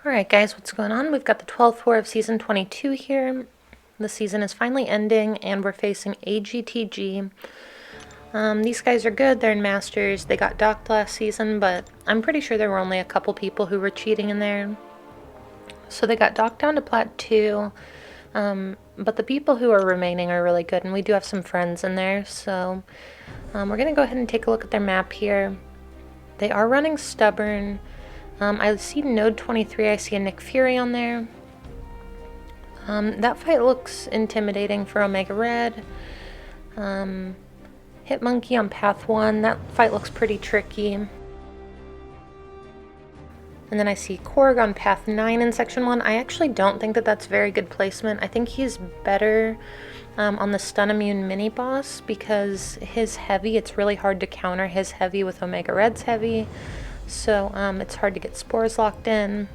Alright guys, what's going on? We've got the 12th War of Season 22 here. The season is finally ending and we're facing AGT-G. These guys are good, they're in Masters. They got docked last season, but I'm pretty sure there were only a couple people who were cheating in there. So they got docked down to Plat 2, but the people who are remaining are really good, and we do have some friends in there, so we're going to go ahead and take a look at their map here. They are running Stubborn. I see Node 23, I see a Nick Fury on there. That fight looks intimidating for Omega Red. Hit Monkey on Path 1, that fight looks pretty tricky. And then I see Korg on Path 9 in Section 1. I actually don't think that that's very good placement. I think he's better on the Stun Immune mini-boss because his heavy, it's really hard to counter his heavy with Omega Red's heavy. So it's hard to get spores locked in.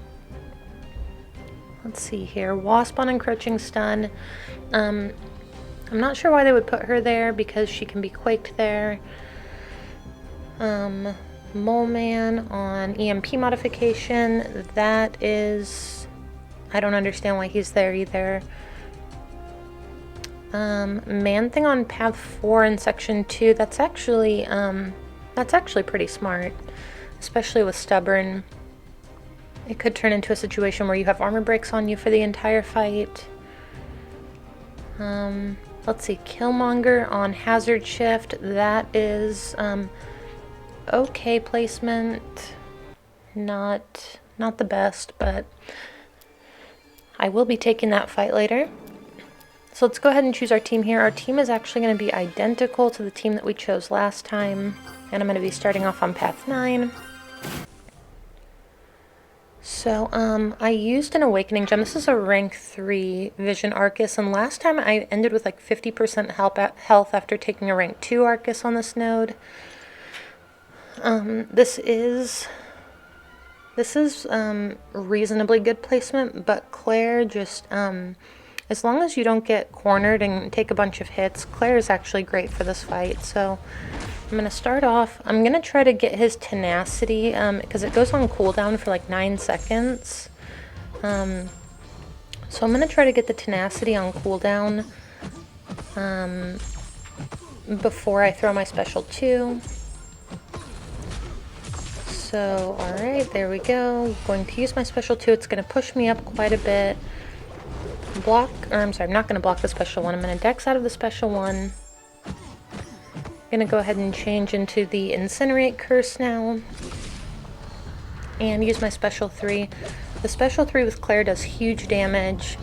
Let's see here. Wasp on Encroaching Stun. I'm not sure why they would put her there because she can be quaked there. Mole Man on EMP modification. That is... I don't understand why he's there either. Man Thing on Path 4 in Section 2. That's actually pretty smart. Especially with Stubborn. It could turn into a situation where you have armor breaks on you for the entire fight. Let's see, Killmonger on Hazard Shift. That is okay placement. Not the best, but I will be taking that fight later. So let's go ahead and choose our team here. Our team is actually going to be identical to the team that we chose last time. And I'm going to be starting off on Path 9. So, I used an Awakening Gem. This is a rank 3 Vision Arcus, and last time I ended with like 50% health after taking a rank 2 Arcus on this node. This is reasonably good placement, but Claire just, as long as you don't get cornered and take a bunch of hits, Claire is actually great for this fight. So I'm going to start off, I'm going to try to get his tenacity, because it goes on cooldown for like 9 seconds. So I'm going to try to get the tenacity on cooldown before I throw my special 2. So, alright, there we go. Going to use my special 2. It's going to push me up quite a bit. I'm not going to block the special 1. I'm going to dex out of the special 1. I'm going to go ahead and change into the Incinerate Curse now. And use my special 3. The special 3 with Claire does huge damage.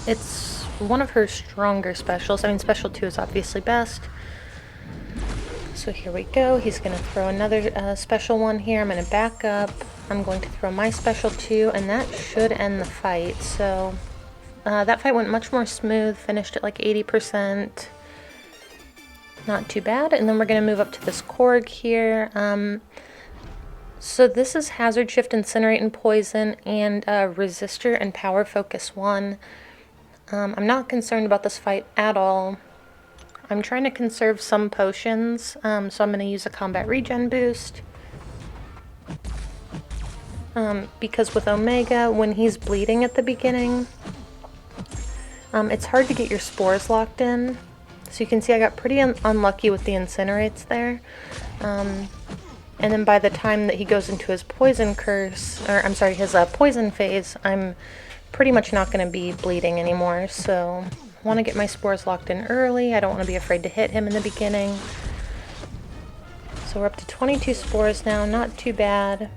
It's one of her stronger specials. I mean, special 2 is obviously best. So here we go. He's going to throw another special 1 here. I'm going to back up. I'm going to throw my special 2, and that should end the fight. So that fight went much more smooth, finished at like 80%. Not too bad. And then we're going to move up to this Korg here. So this is Hazard Shift, Incinerate, and Poison, and Resistor and Power Focus 1. I'm not concerned about this fight at all. I'm trying to conserve some potions, so I'm going to use a combat regen boost. Because with Omega, when he's bleeding at the beginning, it's hard to get your spores locked in. So you can see I got pretty unlucky with the incinerates there. And then by the time that he goes into his poison curse, or I'm sorry, his poison phase, I'm pretty much not going to be bleeding anymore. So I want to get my spores locked in early. I don't want to be afraid to hit him in the beginning. So we're up to 22 spores now, not too bad.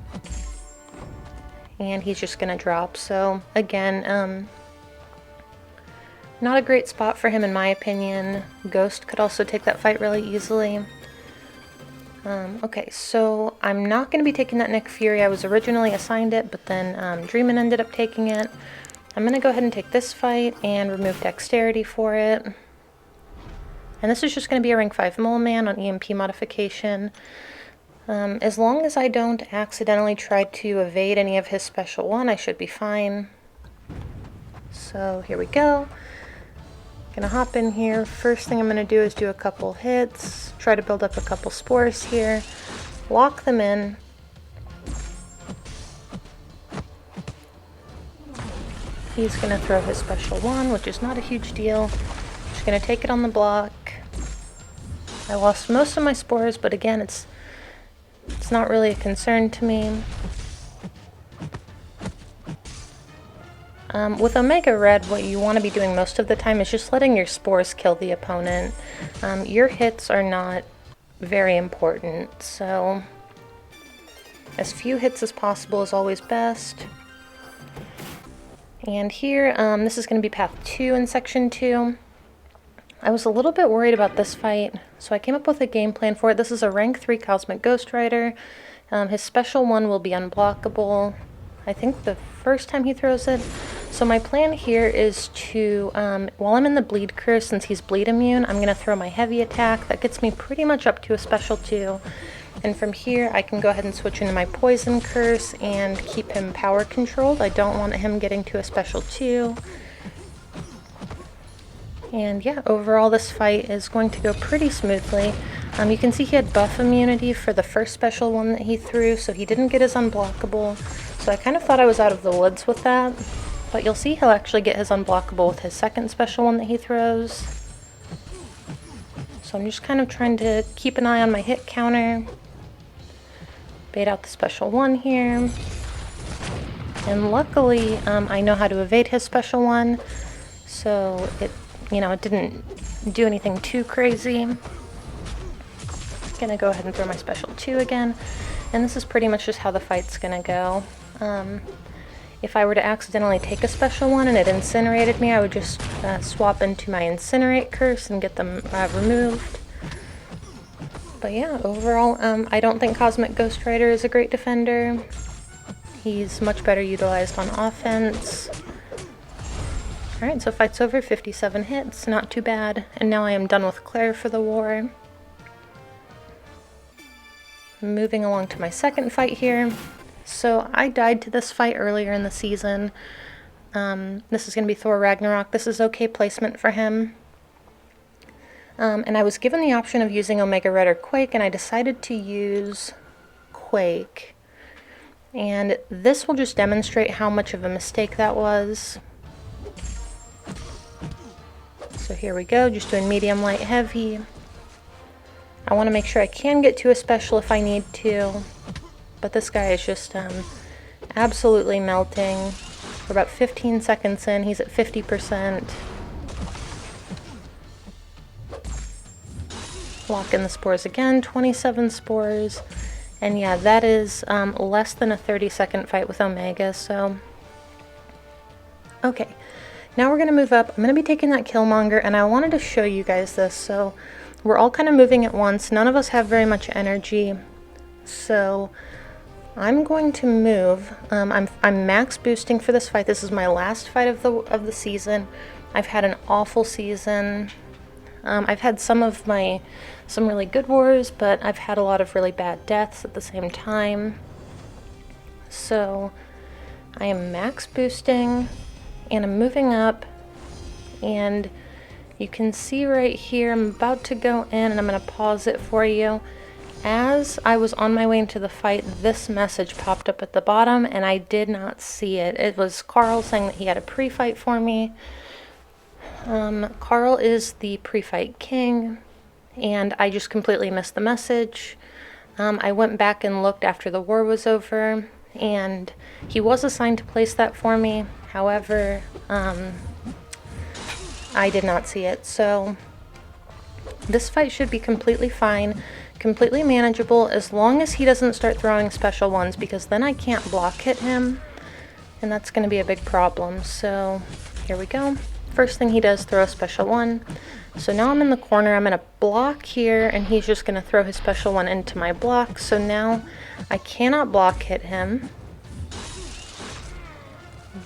And he's just going to drop. So again, not a great spot for him in my opinion. Ghost could also take that fight really easily. Okay, so I'm not going to be taking that Nick Fury. I was originally assigned it, but then Dreamin' ended up taking it. I'm going to go ahead and take this fight and remove Dexterity for it. And this is just going to be a rank 5 Mole Man on EMP modification. As long as I don't accidentally try to evade any of his special 1, I should be fine. So here we go. Gonna hop in here. First thing I'm gonna do is do a couple hits, try to build up a couple spores here, lock them in, He's going to throw his special one, which is not a huge deal. Just going to take it on the block. I lost most of my spores, but again, it's not really a concern to me. With Omega Red, what you want to be doing most of the time is just letting your spores kill the opponent. Your hits are not very important, so as few hits as possible is always best. And here, this is going to be path 2 in section 2. I was a little bit worried about this fight, so I came up with a game plan for it. This is a rank 3 Cosmic Ghost Rider. His special one will be unblockable, I think the first time he throws it. So my plan here is to, while I'm in the bleed curse, since he's bleed immune, I'm going to throw my heavy attack. That gets me pretty much up to a special 2. And from here, I can go ahead and switch into my poison curse and keep him power controlled. I don't want him getting to a special 2. And yeah, overall this fight is going to go pretty smoothly. You can see he had buff immunity for the first special one that he threw, so he didn't get his unblockable. So I kind of thought I was out of the woods with that. But you'll see he'll actually get his unblockable with his second special one that he throws. So I'm just kind of trying to keep an eye on my hit counter. Bait out the special one here. And luckily, I know how to evade his special one. So it didn't do anything too crazy. Gonna go ahead and throw my special 2 again. And this is pretty much just how the fight's gonna go. If I were to accidentally take a special one and it incinerated me, I would just swap into my incinerate curse and get them removed. But yeah, overall, I don't think Cosmic Ghost Rider is a great defender. He's much better utilized on offense. Alright, so fight's over, 57 hits, not too bad. And now I am done with Claire for the war. Moving along to my second fight here. So I died to this fight earlier in the season. This is going to be Thor Ragnarok. This is okay placement for him. And I was given the option of using Omega Red or Quake, and I decided to use Quake. And this will just demonstrate how much of a mistake that was. So here we go, just doing medium, light, heavy. I want to make sure I can get to a special if I need to. But this guy is just absolutely melting. We're about 15 seconds in, he's at 50%. Lock in the spores again, 27 spores. And yeah, that is less than a 30-second fight with Omega, so... Okay, now we're going to move up. I'm going to be taking that Killmonger, and I wanted to show you guys this. So we're all kind of moving at once. None of us have very much energy. So I'm going to move. I'm max boosting for this fight. This is my last fight of the season. I've had an awful season. I've had some really good wars, but I've had a lot of really bad deaths at the same time. So I am max boosting, and I'm moving up, and you can see right here, I'm about to go in, and I'm going to pause it for you. As I was on my way into the fight, this message popped up at the bottom, and I did not see it. It was Karl saying that he had a pre-fight for me. Karl is the pre-fight king, and I just completely missed the message. I went back and looked after the war was over, and he was assigned to place that for me. However, I did not see it. So this fight should be completely fine, completely manageable, as long as he doesn't start throwing special ones, because then I can't block hit him, and that's going to be a big problem. So here we go. First thing he does, throw a special one. So now I'm in the corner, I'm going to block here, and he's just going to throw his special one into my block. So now I cannot block hit him.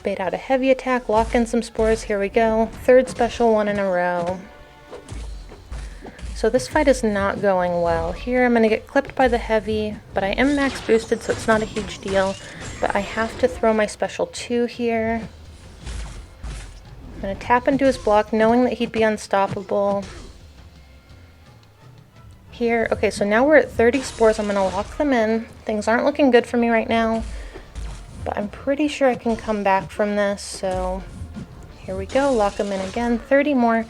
Bait out a heavy attack, lock in some spores, here we go. Third special one in a row. So this fight is not going well. Here I'm going to get clipped by the heavy, but I am max boosted, so it's not a huge deal. But I have to throw my special 2 here. I'm going to tap into his block, knowing that he'd be unstoppable. Here, okay, so now we're at 30 spores. I'm going to lock them in. Things aren't looking good for me right now, but I'm pretty sure I can come back from this, so Here we go, lock him in again, 30 more.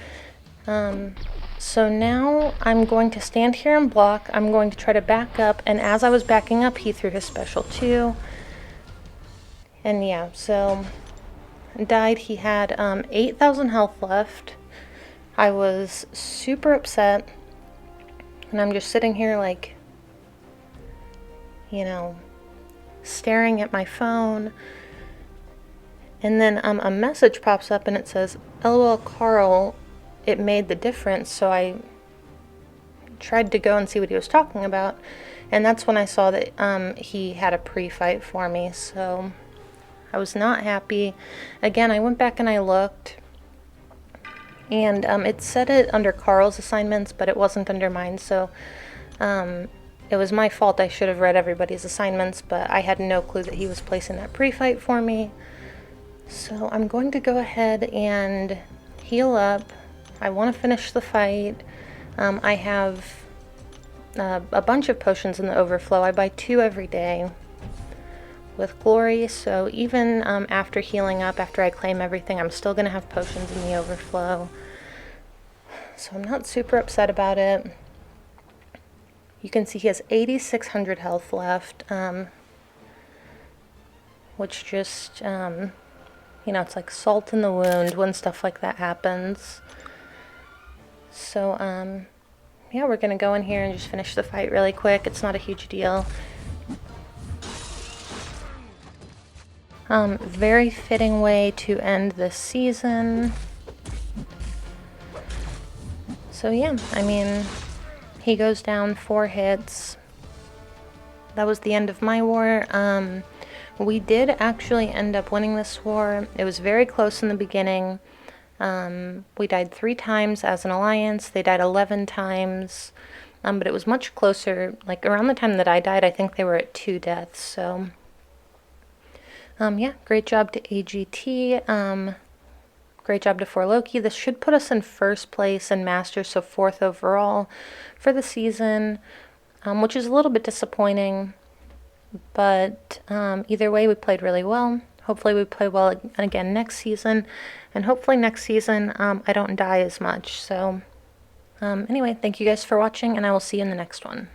So now I'm going to stand here and block. I'm going to try to back up, and as I was backing up, he threw his special too. And yeah, so died. He had 8,000 health left. I was super upset, and I'm just sitting here like, you know, staring at my phone. And then a message pops up and it says, "LOL Karl, it made the difference." So I tried to go and see what he was talking about, and that's when I saw that he had a pre-fight for me. So I was not happy. Again, I went back and I looked, and it said it under Karl's assignments, but it wasn't under mine. So it was my fault. I should have read everybody's assignments, but I had no clue that he was placing that pre-fight for me. So I'm going to go ahead and heal up. I want to finish the fight. I have a bunch of potions in the overflow. I buy 2 every day with glory, so even after healing up, after I claim everything, I'm still going to have potions in the overflow. So I'm not super upset about it. You can see he has 8,600 health left, which just... you know, it's like salt in the wound when stuff like that happens. So, yeah, we're gonna go in here and just finish the fight really quick. It's not a huge deal. Very fitting way to end this season. So yeah, I mean, he goes down 4 hits. That was the end of my war. We did actually end up winning this war. It was very close in the beginning. We died 3 times as an alliance. They died 11 times. But it was much closer. Like around the time that I died, I think they were at 2 deaths. So, yeah, great job to AGT. Great job to For Loki. This should put us in 1st place in Masters, so 4th overall for the season, which is a little bit disappointing. But either way, we played really well. Hopefully we play well again next season, and hopefully next season I don't die as much. So anyway, thank you guys for watching, and I will see you in the next one.